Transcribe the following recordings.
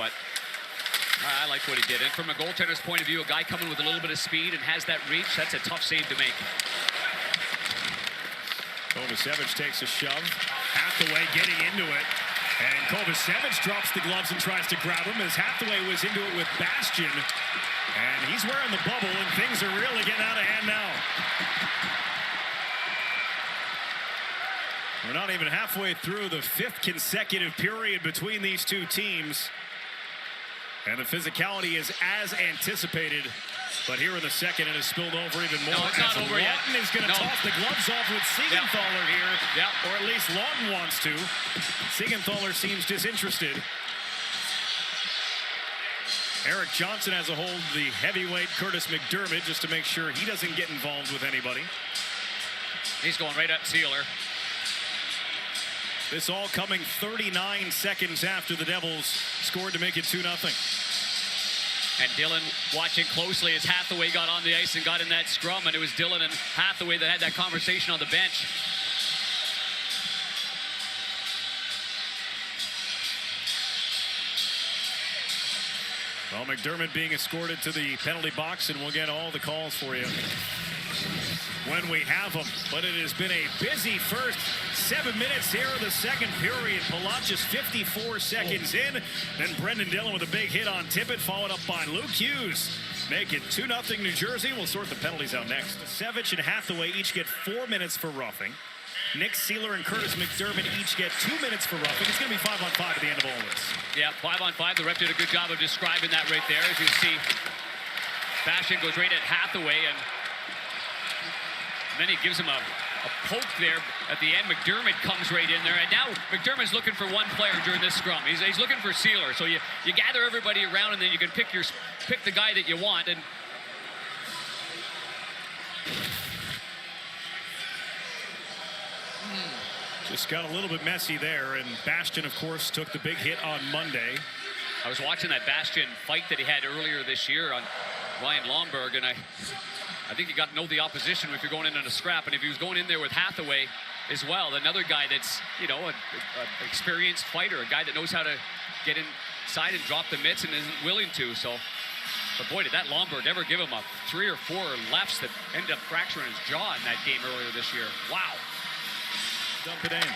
but I like what he did. And from a goaltender's point of view, a guy coming with a little bit of speed and has that reach, that's a tough save to make. Kovacevic takes a shove. Hathaway getting into it. And Kovacevic drops the gloves and tries to grab him as Hathaway was into it with Bastian. And he's wearing the bubble, and things are really getting out of hand now. We're not even halfway through the 5th consecutive period between these two teams. And the physicality is as anticipated. But here in the second, it has spilled over even more. No, it's not over yet. Lawton is going to toss the gloves off with Siegenthaler here. Yeah. Or at least Lawton wants to. Siegenthaler seems disinterested. Eric Johnson has a hold of the heavyweight Curtis McDermott just to make sure he doesn't get involved with anybody. He's going right at Sealer. This all coming 39 seconds after the Devils scored to make it 2-0. And Dylan watching closely as Hathaway got on the ice and got in that scrum, and it was Dylan and Hathaway that had that conversation on the bench. Well, McDermott being escorted to the penalty box, and we'll get all the calls for you when we have them. But it has been a busy first 7 minutes here in the second period. Palachis 54 seconds in. Then Brendan Dillon with a big hit on Tippett, followed up by Luke Hughes. Make it 2-0 New Jersey. We'll sort the penalties out next. Kovacevic and Hathaway each get 4 minutes for roughing. Nick Sealer and Curtis McDermott each get 2 minutes for roughing. It's going to be 5-on-5 at the end of all this. Yeah, 5-on-5. The ref did a good job of describing that right there. As you see, Bastian goes right at Hathaway, and then he gives him a poke there at the end. McDermott comes right in there, and now McDermott's looking for one player during this scrum. He's looking for Sealer. So you gather everybody around, and then you can pick the guy that you want. And just got a little bit messy there, and Bastian, of course, took the big hit on Monday. I was watching that Bastian fight that he had earlier this year on Ryan Lomberg, and I think you got to know the opposition if you're going in on a scrap. And if he was going in there with Hathaway as well, another guy that's, you know, an experienced fighter, a guy that knows how to get inside and drop the mitts and isn't willing to. So, but boy, did that Lomberg ever give him a 3 or 4 lefts that ended up fracturing his jaw in that game earlier this year. Wow. Dump it in.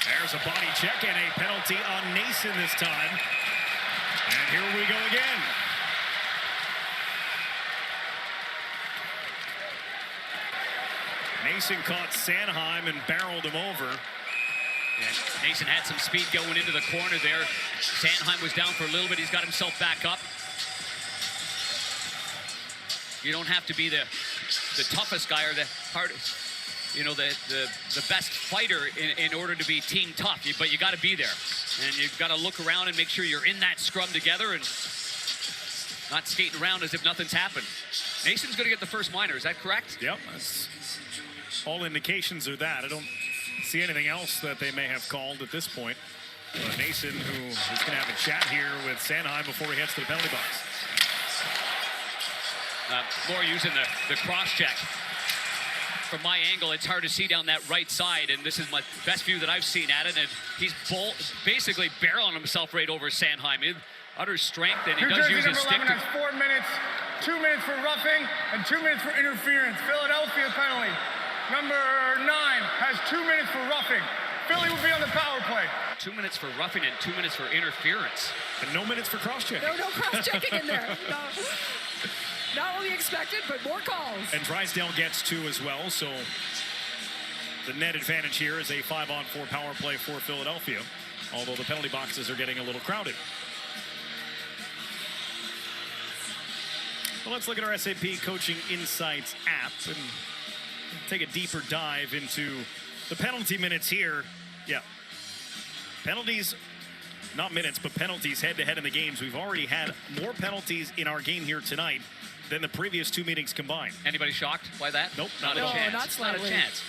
There's a body check and a penalty on Nason this time. And here we go again. Nason caught Sanheim and barreled him over. And Nason had some speed going into the corner there. Sanheim was down for a little bit. He's got himself back up. You don't have to be the toughest guy or the hardest, you know, the best fighter in order to be team tough, but you got to be there, and you've got to look around and make sure you're in that scrum together and not skating around as if nothing's happened. Nason's going to get the first minor, is that correct? Yep, all indications are that. I don't see anything else that they may have called at this point. Nason, who is going to have a chat here with Sanheim before he heads to the penalty box. More using the cross check. From my angle, it's hard to see down that right side, and this is my best view that I've seen at it, and he's basically barreling himself right over Sanheim. Utter strength, and he does use his stick. New Jersey number 11 has 4 minutes, 2 minutes for roughing, and 2 minutes for interference. Philadelphia penalty. Number 9 has 2 minutes for roughing. Philly will be on the power play. 2 minutes for roughing and 2 minutes for interference. And no minutes for cross-checking. No cross-checking in there. No. Not what we expected, but more calls. And Drysdale gets 2 as well, so the net advantage here is a 5-on-4 power play for Philadelphia, although the penalty boxes are getting a little crowded. Well, let's look at our SAP Coaching Insights app and take a deeper dive into the penalty minutes here. Yeah, penalties, not minutes, but penalties head-to-head in the games. We've already had more penalties in our game here tonight than the previous 2 meetings combined. Anybody shocked by that? Nope, Not a chance. Not slightly. Not a chance.